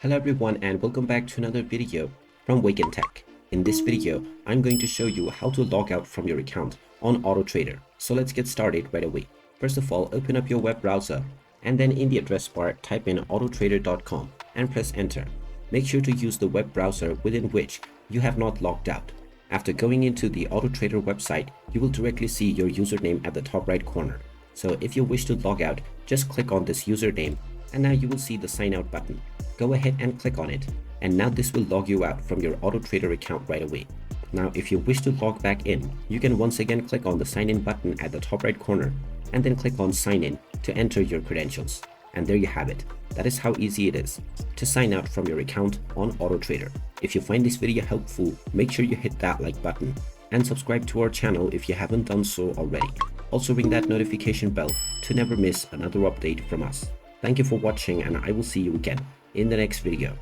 Hello everyone and welcome back to another video from Wake&Tech. In this video, I'm going to show you how to log out from your account on Autotrader. So let's get started right away. First of all, open up your web browser and then in the address bar type in autotrader.com and press enter. Make sure to use the web browser within which you have not logged out. After going into the Autotrader website, you will directly see your username at the top right corner. So if you wish to log out, just click on this username and now you will see the sign out button. Go ahead and click on it, and now this will log you out from your Autotrader account right away. Now if you wish to log back in, you can once again click on the sign in button at the top right corner and then click on sign in to enter your credentials. And there you have it. That is how easy it is to sign out from your account on Autotrader. If you find this video helpful, make sure you hit that like button and subscribe to our channel if you haven't done so already. Also ring that notification bell to never miss another update from us. Thank you for watching and I will see you again in the next video.